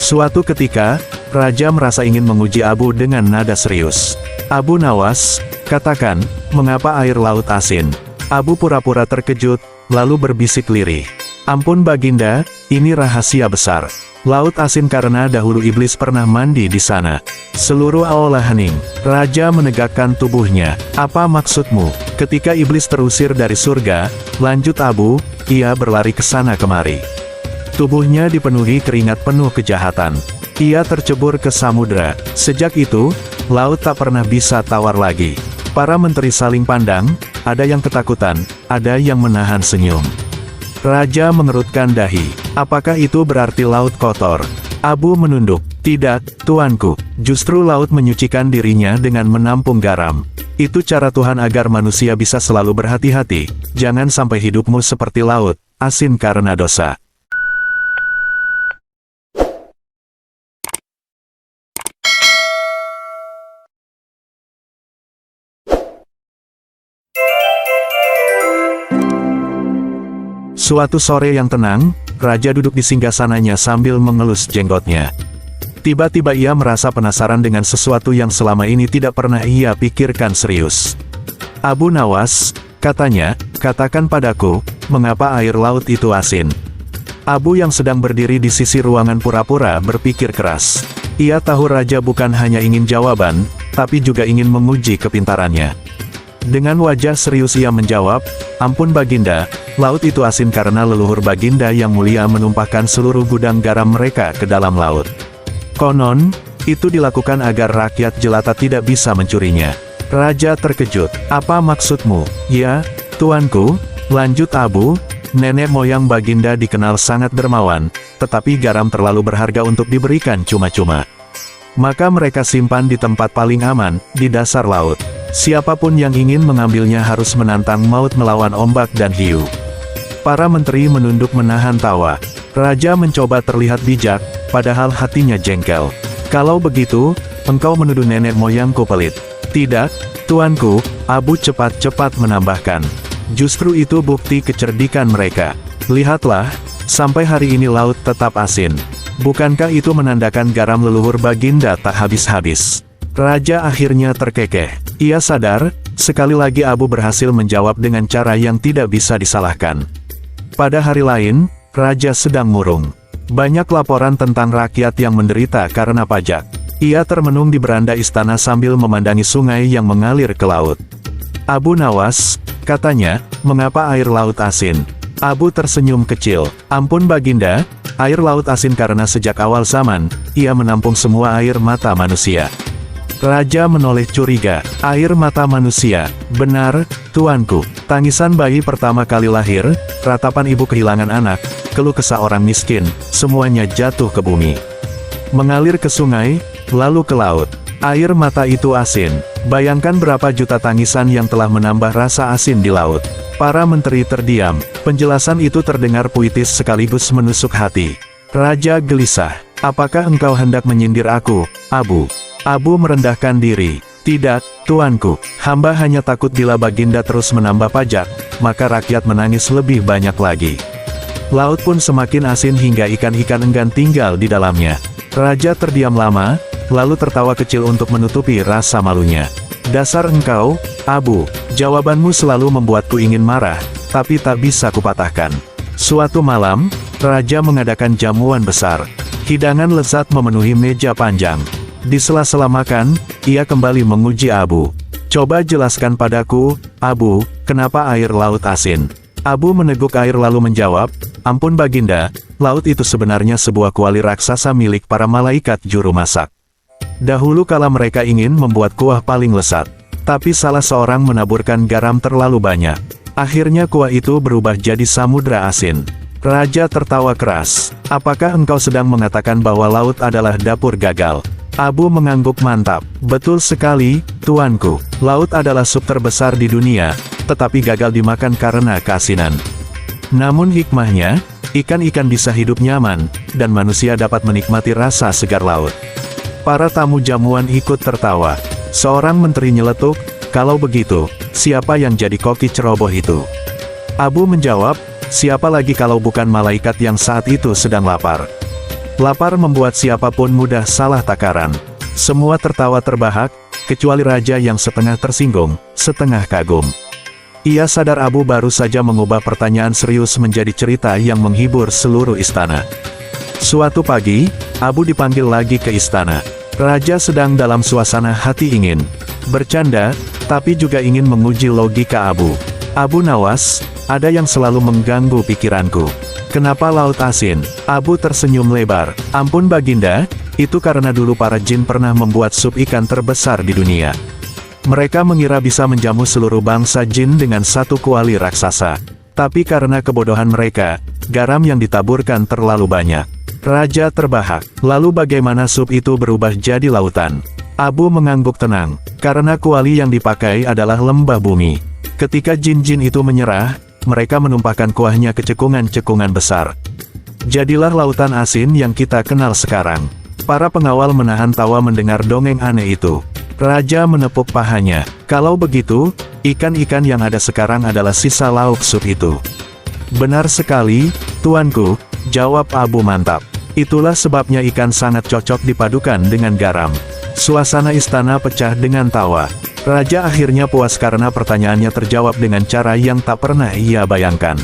Suatu ketika, Raja merasa ingin menguji Abu dengan nada serius. "Abu Nawas, katakan, mengapa air laut asin?" Abu pura-pura terkejut, lalu berbisik lirih. "Ampun Baginda, ini rahasia besar. Laut asin karena dahulu iblis pernah mandi di sana." Seluruh aula hening. Raja menegakkan tubuhnya. "Apa maksudmu?" "Ketika iblis terusir dari surga," lanjut Abu, "ia berlari ke sana kemari. Tubuhnya dipenuhi keringat penuh kejahatan. Ia tercebur ke samudera. Sejak itu, laut tak pernah bisa tawar lagi." Para menteri saling pandang, ada yang ketakutan, ada yang menahan senyum. Raja mengerutkan dahi. "Apakah itu berarti laut kotor?" Abu menunduk. "Tidak, tuanku. Justru laut menyucikan dirinya dengan menampung garam. Itu cara Tuhan agar manusia bisa selalu berhati-hati. Jangan sampai hidupmu seperti laut, asin karena dosa." Suatu sore yang tenang, Raja duduk di singgasananya sambil mengelus jenggotnya. Tiba-tiba ia merasa penasaran dengan sesuatu yang selama ini tidak pernah ia pikirkan serius. "Abu Nawas," katanya, "katakan padaku, mengapa air laut itu asin?" Abu yang sedang berdiri di sisi ruangan pura-pura berpikir keras. Ia tahu Raja bukan hanya ingin jawaban, tapi juga ingin menguji kepintarannya. Dengan wajah serius ia menjawab, "Ampun Baginda, laut itu asin karena leluhur Baginda yang mulia menumpahkan seluruh gudang garam mereka ke dalam laut. Konon, itu dilakukan agar rakyat jelata tidak bisa mencurinya." Raja terkejut. "Apa maksudmu?" "Ya, tuanku," lanjut Abu, "nenek moyang Baginda dikenal sangat dermawan, tetapi garam terlalu berharga untuk diberikan cuma-cuma. Maka mereka simpan di tempat paling aman, di dasar laut. Siapapun yang ingin mengambilnya harus menantang maut melawan ombak dan hiu." Para menteri menunduk menahan tawa. Raja mencoba terlihat bijak, padahal hatinya jengkel. "Kalau begitu, engkau menuduh nenek moyangku pelit." "Tidak, tuanku," Abu cepat-cepat menambahkan. "Justru itu bukti kecerdikan mereka. Lihatlah, sampai hari ini laut tetap asin. Bukankah itu menandakan garam leluhur Baginda tak habis-habis?" Raja akhirnya terkekeh. Ia sadar, sekali lagi Abu berhasil menjawab dengan cara yang tidak bisa disalahkan. Pada hari lain, Raja sedang murung. Banyak laporan tentang rakyat yang menderita karena pajak. Ia termenung di beranda istana sambil memandangi sungai yang mengalir ke laut. "Abu Nawas," katanya, "mengapa air laut asin?" Abu tersenyum kecil. "Ampun Baginda, air laut asin karena sejak awal zaman, ia menampung semua air mata manusia." Raja menoleh curiga. "Air mata manusia?" "Benar, tuanku. Tangisan bayi pertama kali lahir, ratapan ibu kehilangan anak, keluh kesah orang miskin, semuanya jatuh ke bumi. Mengalir ke sungai, lalu ke laut. Air mata itu asin. Bayangkan berapa juta tangisan yang telah menambah rasa asin di laut." Para menteri terdiam. Penjelasan itu terdengar puitis sekaligus menusuk hati. Raja gelisah. "Apakah engkau hendak menyindir aku, Abu?" Abu merendahkan diri. "Tidak, tuanku. Hamba hanya takut bila Baginda terus menambah pajak, maka rakyat menangis lebih banyak lagi. Laut pun semakin asin hingga ikan-ikan enggan tinggal di dalamnya." Raja terdiam lama, lalu tertawa kecil untuk menutupi rasa malunya. "Dasar engkau, Abu, jawabanmu selalu membuatku ingin marah, tapi tak bisa kupatahkan." Suatu malam, Raja mengadakan jamuan besar. Hidangan lezat memenuhi meja panjang. Di sela-sela makan, ia kembali menguji Abu. "Coba jelaskan padaku, Abu, kenapa air laut asin?" Abu meneguk air lalu menjawab, "Ampun Baginda, laut itu sebenarnya sebuah kuali raksasa milik para malaikat juru masak. Dahulu kala mereka ingin membuat kuah paling lezat, tapi salah seorang menaburkan garam terlalu banyak. Akhirnya kuah itu berubah jadi samudra asin." Raja tertawa keras. "Apakah engkau sedang mengatakan bahwa laut adalah dapur gagal?" Abu mengangguk mantap. "Betul sekali, tuanku. Laut adalah sup terbesar di dunia, tetapi gagal dimakan karena keasinan. Namun hikmahnya, ikan-ikan bisa hidup nyaman, dan manusia dapat menikmati rasa segar laut." Para tamu jamuan ikut tertawa. Seorang menteri nyeletuk, "Kalau begitu, siapa yang jadi koki ceroboh itu?" Abu menjawab, "Siapa lagi kalau bukan malaikat yang saat itu sedang lapar." Lapar membuat siapapun mudah salah takaran. Semua tertawa terbahak, kecuali raja yang setengah tersinggung, setengah kagum. Ia sadar Abu baru saja mengubah pertanyaan serius menjadi cerita yang menghibur seluruh istana. Suatu pagi, Abu dipanggil lagi ke istana. Raja sedang dalam suasana hati ingin bercanda, tapi juga ingin menguji logika Abu. Abu Nawas, ada yang selalu mengganggu pikiranku. Kenapa laut asin? Abu tersenyum lebar. Ampun Baginda, itu karena dulu para jin pernah membuat sup ikan terbesar di dunia. Mereka mengira bisa menjamu seluruh bangsa jin dengan satu kuali raksasa. Tapi karena kebodohan mereka, garam yang ditaburkan terlalu banyak. Raja terbahak. Lalu bagaimana sup itu berubah jadi lautan? Abu mengangguk tenang, karena kuali yang dipakai adalah lembah bumi. Ketika jin-jin itu menyerah, mereka menumpahkan kuahnya ke cekungan-cekungan besar. Jadilah lautan asin yang kita kenal sekarang. Para pengawal menahan tawa mendengar dongeng aneh itu. Raja menepuk pahanya. Kalau begitu, ikan-ikan yang ada sekarang adalah sisa lauk sup itu. Benar sekali, tuanku, jawab Abu mantap. Itulah sebabnya ikan sangat cocok dipadukan dengan garam. Suasana istana pecah dengan tawa. Raja akhirnya puas karena pertanyaannya terjawab dengan cara yang tak pernah ia bayangkan.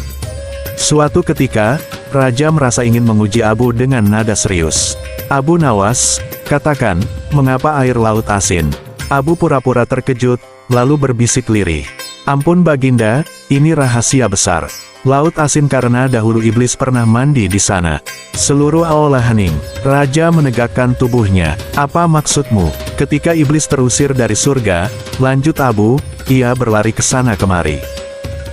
Suatu ketika, Raja merasa ingin menguji Abu dengan nada serius. Abu Nawas, katakan, mengapa air laut asin? Abu pura-pura terkejut, lalu berbisik lirih. Ampun Baginda, ini rahasia besar. Laut asin karena dahulu iblis pernah mandi di sana. Seluruh aula hening. Raja menegakkan tubuhnya. Apa maksudmu? Ketika iblis terusir dari surga, lanjut Abu, ia berlari ke sana kemari.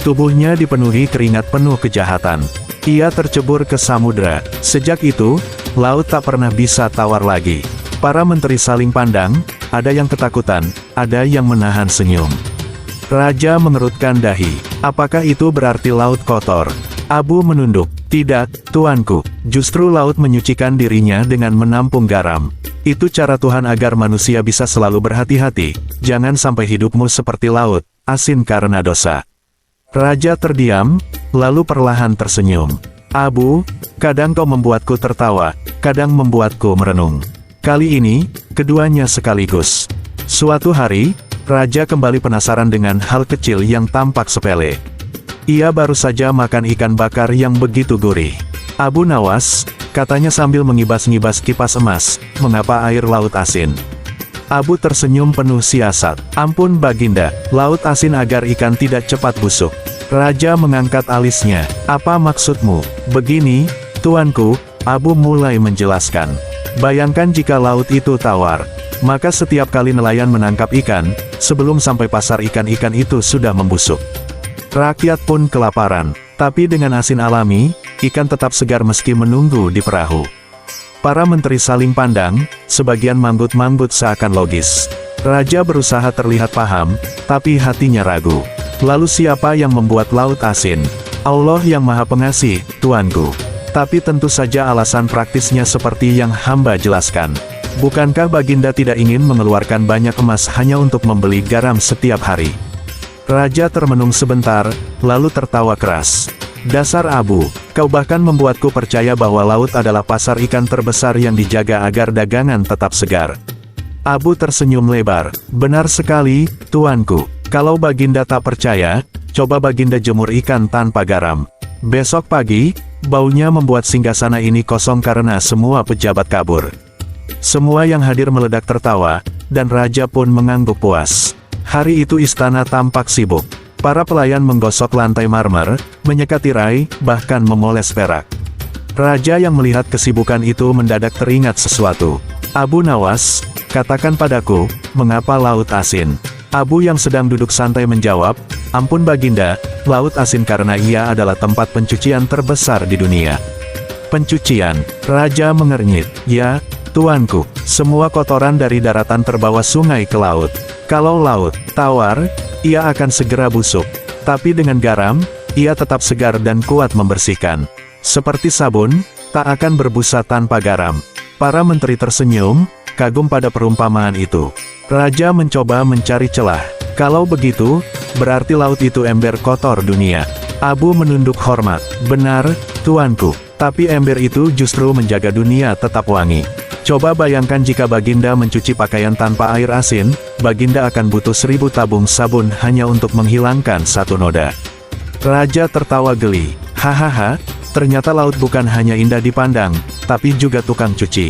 Tubuhnya dipenuhi keringat penuh kejahatan. Ia tercebur ke samudra. Sejak itu, laut tak pernah bisa tawar lagi. Para menteri saling pandang, ada yang ketakutan, ada yang menahan senyum. Raja mengerutkan dahi. Apakah itu berarti laut kotor? Abu menunduk. Tidak, tuanku. Justru laut menyucikan dirinya dengan menampung garam. Itu cara Tuhan agar manusia bisa selalu berhati-hati. Jangan sampai hidupmu seperti laut, asin karena dosa. Raja terdiam, lalu perlahan tersenyum. Abu, kadang kau membuatku tertawa, kadang membuatku merenung. Kali ini, keduanya sekaligus. Suatu hari, Raja kembali penasaran dengan hal kecil yang tampak sepele. Ia baru saja makan ikan bakar yang begitu gurih. Abu Nawas, katanya sambil mengibas-ngibas kipas emas, mengapa air laut asin? Abu tersenyum penuh siasat. Ampun Baginda, laut asin agar ikan tidak cepat busuk. Raja mengangkat alisnya. Apa maksudmu? Begini, tuanku, Abu mulai menjelaskan. Bayangkan jika laut itu tawar. Maka setiap kali nelayan menangkap ikan, sebelum sampai pasar ikan-ikan itu sudah membusuk. Rakyat pun kelaparan, tapi dengan asin alami, ikan tetap segar meski menunggu di perahu. Para menteri saling pandang, sebagian manggut-manggut seakan logis. Raja berusaha terlihat paham, tapi hatinya ragu. Lalu siapa yang membuat laut asin? Allah yang Maha Pengasih, tuanku. Tapi tentu saja alasan praktisnya seperti yang hamba jelaskan. Bukankah Baginda tidak ingin mengeluarkan banyak emas hanya untuk membeli garam setiap hari? Raja termenung sebentar, lalu tertawa keras. Dasar Abu, kau bahkan membuatku percaya bahwa laut adalah pasar ikan terbesar yang dijaga agar dagangan tetap segar. Abu tersenyum lebar. Benar sekali, tuanku. Kalau Baginda tak percaya, coba Baginda jemur ikan tanpa garam. Besok pagi, baunya membuat singgasana ini kosong karena semua pejabat kabur. Semua yang hadir meledak tertawa, dan Raja pun mengangguk puas. Hari itu istana tampak sibuk. Para pelayan menggosok lantai marmer, menyekat tirai, bahkan memoles perak. Raja yang melihat kesibukan itu mendadak teringat sesuatu. Abu Nawas, katakan padaku, mengapa laut asin? Abu yang sedang duduk santai menjawab, ampun Baginda, laut asin karena ia adalah tempat pencucian terbesar di dunia. Pencucian, Raja mengernyit. Ya, tuanku, semua kotoran dari daratan terbawa sungai ke laut. Kalau laut tawar, ia akan segera busuk. Tapi dengan garam, ia tetap segar dan kuat membersihkan. Seperti sabun, tak akan berbusa tanpa garam. Para menteri tersenyum, kagum pada perumpamaan itu. Raja mencoba mencari celah. Kalau begitu, berarti laut itu ember kotor dunia. Abu menunduk hormat. Benar, tuanku. Tapi ember itu justru menjaga dunia tetap wangi. Coba bayangkan jika Baginda mencuci pakaian tanpa air asin, Baginda akan butuh 1000 tabung sabun hanya untuk menghilangkan satu noda. Raja tertawa geli. Hahaha, ternyata laut bukan hanya indah dipandang, tapi juga tukang cuci.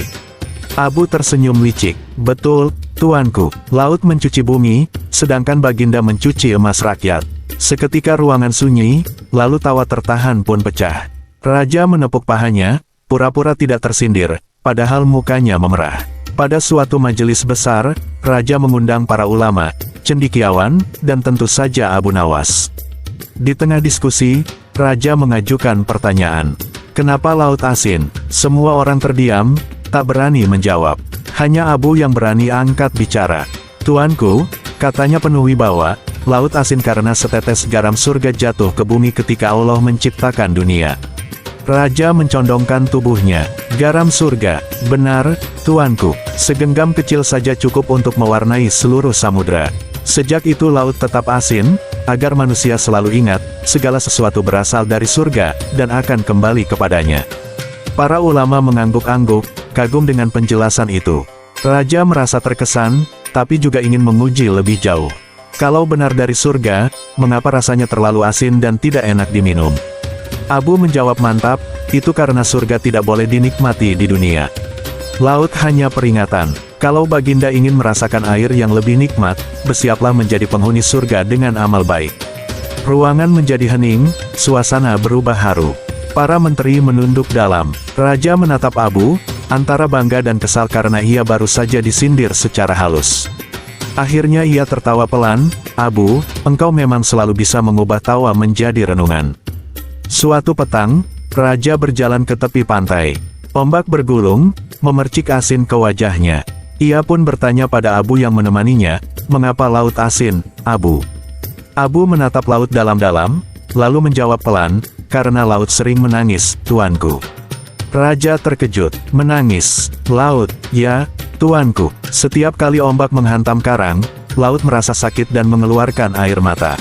Abu tersenyum licik. Betul, tuanku, laut mencuci bumi, sedangkan Baginda mencuci emas rakyat. Seketika ruangan sunyi, lalu tawa tertahan pun pecah. Raja menepuk pahanya, pura-pura tidak tersindir, padahal mukanya memerah. Pada suatu majelis besar, Raja mengundang para ulama, cendekiawan, dan tentu saja Abu Nawas. Di tengah diskusi, Raja mengajukan pertanyaan. Kenapa laut asin? Semua orang terdiam, tak berani menjawab. Hanya Abu yang berani angkat bicara. Tuanku, katanya penuh wibawa, laut asin karena setetes garam surga jatuh ke bumi ketika Allah menciptakan dunia. Raja mencondongkan tubuhnya. Garam surga, benar, tuanku, segenggam kecil saja cukup untuk mewarnai seluruh samudra. Sejak itu laut tetap asin, agar manusia selalu ingat, segala sesuatu berasal dari surga, dan akan kembali kepadanya. Para ulama mengangguk-angguk, kagum dengan penjelasan itu. Raja merasa terkesan, tapi juga ingin menguji lebih jauh. Kalau benar dari surga, mengapa rasanya terlalu asin dan tidak enak diminum? Abu menjawab mantap, itu karena surga tidak boleh dinikmati di dunia. Laut hanya peringatan. Kalau Baginda ingin merasakan air yang lebih nikmat, bersiaplah menjadi penghuni surga dengan amal baik. Ruangan menjadi hening, suasana berubah haru. Para menteri menunduk dalam. Raja menatap Abu, antara bangga dan kesal karena ia baru saja disindir secara halus. Akhirnya ia tertawa pelan, Abu, engkau memang selalu bisa mengubah tawa menjadi renungan. Suatu petang, Raja berjalan ke tepi pantai. Ombak bergulung, memercik asin ke wajahnya. Ia pun bertanya pada Abu yang menemaninya, mengapa laut asin, Abu? Abu menatap laut dalam-dalam, lalu menjawab pelan, karena laut sering menangis, tuanku. Raja terkejut, menangis, laut, ya, tuanku. Setiap kali ombak menghantam karang, laut merasa sakit dan mengeluarkan air mata.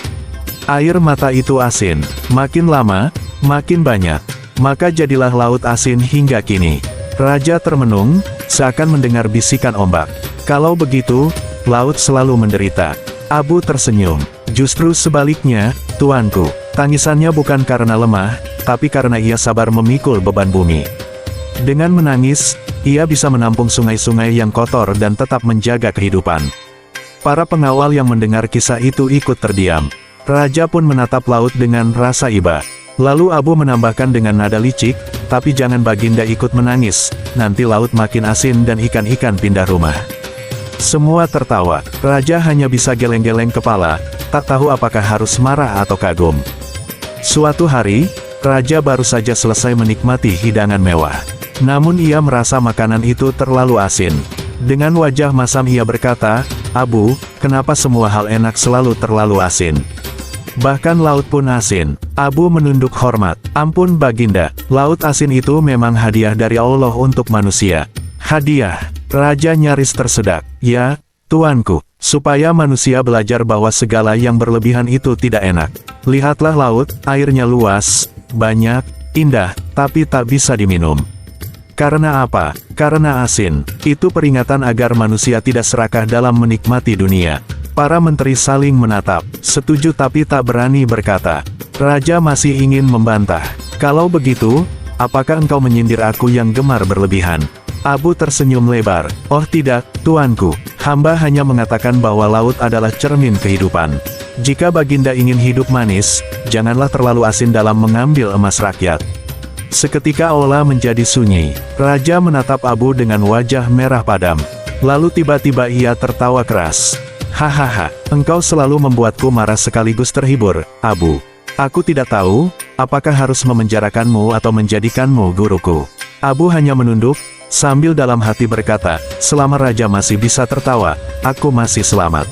Air mata itu asin, makin lama, makin banyak, maka jadilah laut asin hingga kini. Raja termenung, seakan mendengar bisikan ombak. Kalau begitu, laut selalu menderita. Abu tersenyum. Justru sebaliknya, tuanku, tangisannya bukan karena lemah, tapi karena ia sabar memikul beban bumi. Dengan menangis, ia bisa menampung sungai-sungai yang kotor dan tetap menjaga kehidupan. Para pengawal yang mendengar kisah itu ikut terdiam. Raja pun menatap laut dengan rasa iba. Lalu Abu menambahkan dengan nada licik, tapi jangan Baginda ikut menangis, nanti laut makin asin dan ikan-ikan pindah rumah. Semua tertawa. Raja hanya bisa geleng-geleng kepala, tak tahu apakah harus marah atau kagum. Suatu hari, Raja baru saja selesai menikmati hidangan mewah. Namun ia merasa makanan itu terlalu asin. Dengan wajah masam ia berkata, Abu, kenapa semua hal enak selalu terlalu asin? Bahkan laut pun asin. Abu menunduk hormat. Ampun Baginda, laut asin itu memang hadiah dari Allah untuk manusia. Hadiah. Raja nyaris tersedak. Ya, tuanku, supaya manusia belajar bahwa segala yang berlebihan itu tidak enak. Lihatlah laut, airnya luas, banyak, indah, tapi tak bisa diminum. Karena apa? Karena asin. Itu peringatan agar manusia tidak serakah dalam menikmati dunia. Para menteri saling menatap, setuju tapi tak berani berkata. Raja masih ingin membantah. Kalau begitu, apakah engkau menyindir aku yang gemar berlebihan? Abu tersenyum lebar. Oh tidak, tuanku, hamba hanya mengatakan bahwa laut adalah cermin kehidupan. Jika Baginda ingin hidup manis, janganlah terlalu asin dalam mengambil emas rakyat. Seketika aula menjadi sunyi. Raja menatap Abu dengan wajah merah padam. Lalu tiba-tiba ia tertawa keras. Hahaha, engkau selalu membuatku marah sekaligus terhibur, Abu. Aku tidak tahu, apakah harus memenjarakanmu atau menjadikanmu guruku. Abu hanya menunduk, sambil dalam hati berkata, selama Raja masih bisa tertawa, aku masih selamat.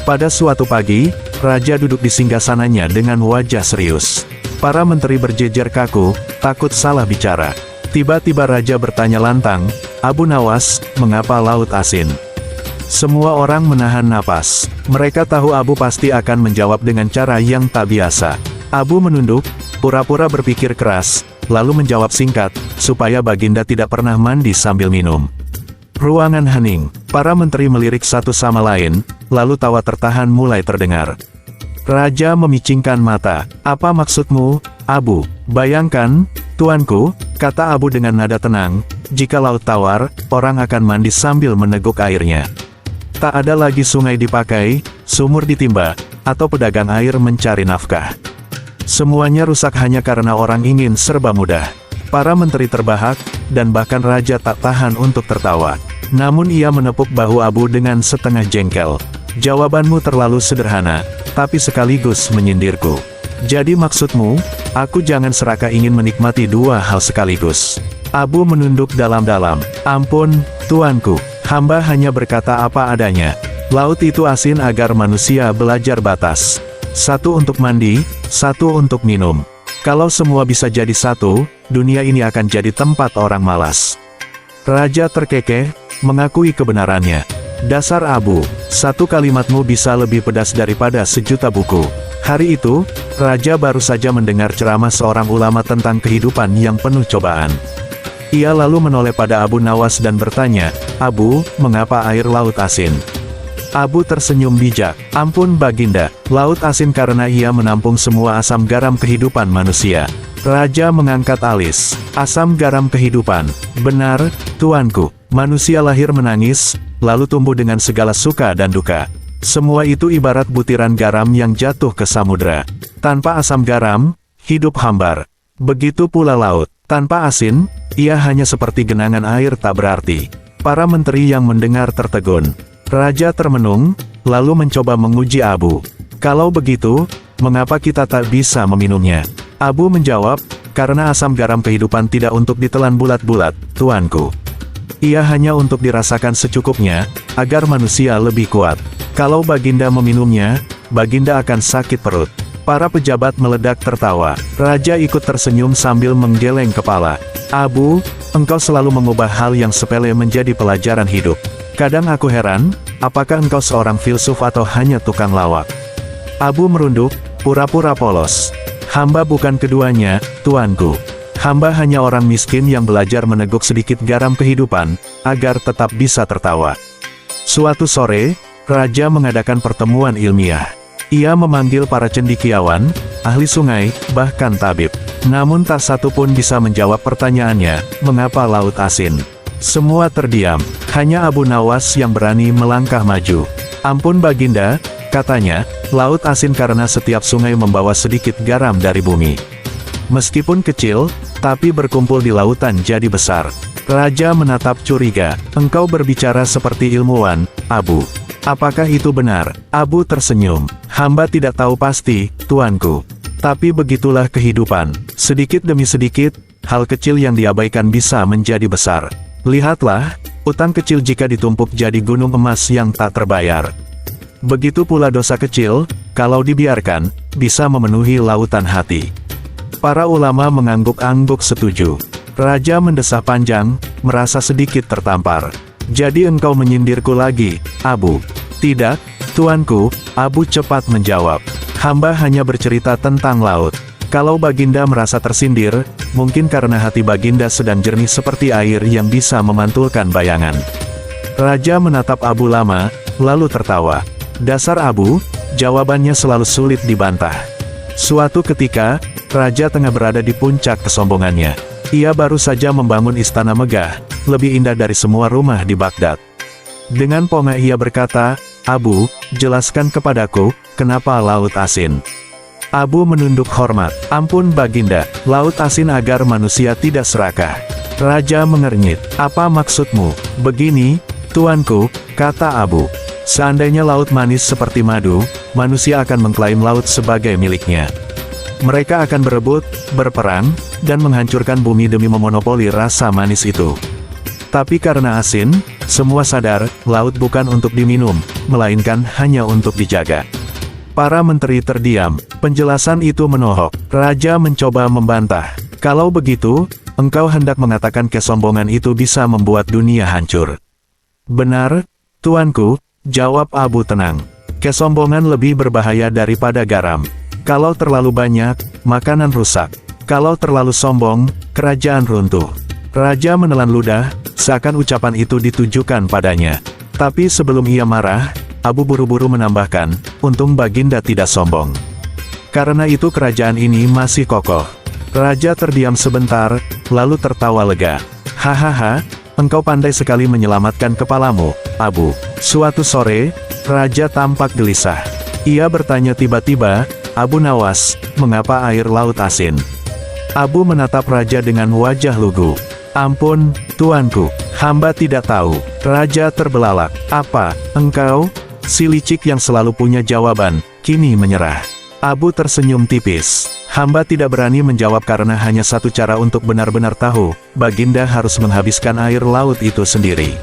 Pada suatu pagi, Raja duduk di singgasananya dengan wajah serius. Para menteri berjejer kaku, takut salah bicara. Tiba-tiba Raja bertanya lantang, Abu Nawas, mengapa laut asin? Semua orang menahan napas. Mereka tahu Abu pasti akan menjawab dengan cara yang tak biasa. Abu menunduk, pura-pura berpikir keras, lalu menjawab singkat, supaya Baginda tidak pernah mandi sambil minum. Ruangan hening, para menteri melirik satu sama lain, lalu tawa tertahan mulai terdengar. Raja memicingkan mata. Apa maksudmu, Abu? Bayangkan, tuanku, kata Abu dengan nada tenang, jika laut tawar, orang akan mandi sambil meneguk airnya. Tak ada lagi sungai dipakai, sumur ditimba, atau pedagang air mencari nafkah. Semuanya rusak hanya karena orang ingin serba mudah. Para menteri terbahak, dan bahkan raja tak tahan untuk tertawa. Namun ia menepuk bahu Abu dengan setengah jengkel. Jawabanmu terlalu sederhana, tapi sekaligus menyindirku. Jadi maksudmu, aku jangan serakah ingin menikmati dua hal sekaligus. Abu menunduk dalam-dalam. Ampun, tuanku, hamba hanya berkata apa adanya. Laut itu asin agar manusia belajar batas. Satu untuk mandi, satu untuk minum. Kalau semua bisa jadi satu, dunia ini akan jadi tempat orang malas. Raja terkekeh, mengakui kebenarannya. Dasar Abu, satu kalimatmu bisa lebih pedas daripada sejuta buku. Hari itu, Raja baru saja mendengar ceramah seorang ulama tentang kehidupan yang penuh cobaan. Ia lalu menoleh pada Abu Nawas dan bertanya, Abu, mengapa air laut asin? Abu tersenyum bijak. Ampun Baginda, laut asin karena ia menampung semua asam garam kehidupan manusia. Raja mengangkat alis. Asam garam kehidupan. Benar, tuanku. Manusia lahir menangis, lalu tumbuh dengan segala suka dan duka. Semua itu ibarat butiran garam yang jatuh ke samudera. Tanpa asam garam, hidup hambar. Begitu pula laut. Tanpa asin, ia hanya seperti genangan air tak berarti. Para menteri yang mendengar tertegun. Raja termenung, lalu mencoba menguji Abu. Kalau begitu, mengapa kita tak bisa meminumnya? Abu menjawab, karena asam garam kehidupan tidak untuk ditelan bulat-bulat, tuanku. Ia hanya untuk dirasakan secukupnya, agar manusia lebih kuat. Kalau Baginda meminumnya, Baginda akan sakit perut. Para pejabat meledak tertawa. Raja ikut tersenyum sambil menggeleng kepala. Abu, engkau selalu mengubah hal yang sepele menjadi pelajaran hidup. Kadang aku heran, apakah engkau seorang filsuf atau hanya tukang lawak? Abu merunduk, pura-pura polos. Hamba bukan keduanya, tuanku. Hamba hanya orang miskin yang belajar meneguk sedikit garam kehidupan, agar tetap bisa tertawa. Suatu sore, Raja mengadakan pertemuan ilmiah. Ia memanggil para cendekiawan, ahli sungai, bahkan tabib. Namun tak satu pun bisa menjawab pertanyaannya, mengapa laut asin? Semua terdiam, hanya Abu Nawas yang berani melangkah maju. Ampun Baginda, katanya, laut asin karena setiap sungai membawa sedikit garam dari bumi. Meskipun kecil, tapi berkumpul di lautan jadi besar. Raja menatap curiga. Engkau berbicara seperti ilmuwan, Abu. Apakah itu benar? Abu tersenyum. Hamba tidak tahu pasti, tuanku. Tapi begitulah kehidupan. Sedikit demi sedikit, hal kecil yang diabaikan bisa menjadi besar. Lihatlah, utang kecil jika ditumpuk jadi gunung emas yang tak terbayar. Begitu pula dosa kecil, kalau dibiarkan, bisa memenuhi lautan hati. Para ulama mengangguk-angguk setuju. Raja mendesah panjang, merasa sedikit tertampar. Jadi engkau menyindirku lagi, Abu? Tidak, tuanku, Abu cepat menjawab. Hamba hanya bercerita tentang laut. Kalau Baginda merasa tersindir, mungkin karena hati Baginda sedang jernih seperti air yang bisa memantulkan bayangan. Raja menatap Abu lama, lalu tertawa. Dasar Abu, jawabannya selalu sulit dibantah. Suatu ketika, Raja tengah berada di puncak kesombongannya. Ia baru saja membangun istana megah, lebih indah dari semua rumah di Baghdad. Dengan pongah ia berkata, Abu, jelaskan kepadaku, kenapa laut asin? Abu menunduk hormat. Ampun Baginda, laut asin agar manusia tidak serakah. Raja mengernyit. Apa maksudmu? Begini, tuanku, kata Abu. Seandainya laut manis seperti madu, manusia akan mengklaim laut sebagai miliknya. Mereka akan berebut, berperang, dan menghancurkan bumi demi memonopoli rasa manis itu. Tapi karena asin, semua sadar, laut bukan untuk diminum, melainkan hanya untuk dijaga. Para menteri terdiam. Penjelasan itu menohok. Raja mencoba membantah. Kalau begitu, engkau hendak mengatakan kesombongan itu bisa membuat dunia hancur. Benar, tuanku, jawab Abu tenang. Kesombongan lebih berbahaya daripada garam. Kalau terlalu banyak, makanan rusak. Kalau terlalu sombong, kerajaan runtuh. Raja menelan ludah, seakan ucapan itu ditujukan padanya. Tapi sebelum ia marah, Abu buru-buru menambahkan, untung Baginda tidak sombong. Karena itu kerajaan ini masih kokoh. Raja terdiam sebentar, lalu tertawa lega. Hahaha, engkau pandai sekali menyelamatkan kepalamu, Abu. Suatu sore, Raja tampak gelisah. Ia bertanya tiba-tiba, Abu Nawas, mengapa air laut asin? Abu menatap Raja dengan wajah lugu. Ampun, tuanku, hamba tidak tahu. Raja terbelalak. Apa, engkau? Si licik yang selalu punya jawaban, kini menyerah. Abu tersenyum tipis. Hamba tidak berani menjawab karena hanya satu cara untuk benar-benar tahu, Baginda harus menghabiskan air laut itu sendiri.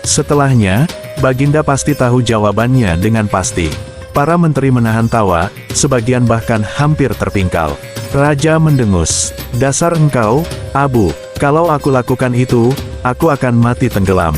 Setelahnya, Baginda pasti tahu jawabannya dengan pasti. Para menteri menahan tawa, sebagian bahkan hampir terpingkal. Raja mendengus. Dasar engkau, Abu, kalau aku lakukan itu, aku akan mati tenggelam.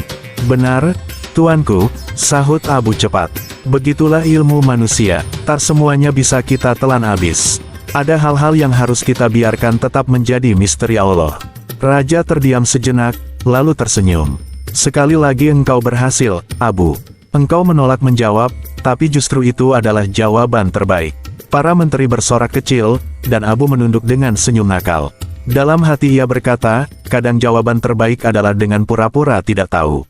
Benar, tuanku, sahut Abu cepat. Begitulah ilmu manusia, tak semuanya bisa kita telan habis. Ada hal-hal yang harus kita biarkan tetap menjadi misteri Allah. Raja terdiam sejenak, lalu tersenyum. Sekali lagi engkau berhasil, Abu. Engkau menolak menjawab, tapi justru itu adalah jawaban terbaik. Para menteri bersorak kecil, dan Abu menunduk dengan senyum nakal. Dalam hati ia berkata, kadang jawaban terbaik adalah dengan pura-pura tidak tahu.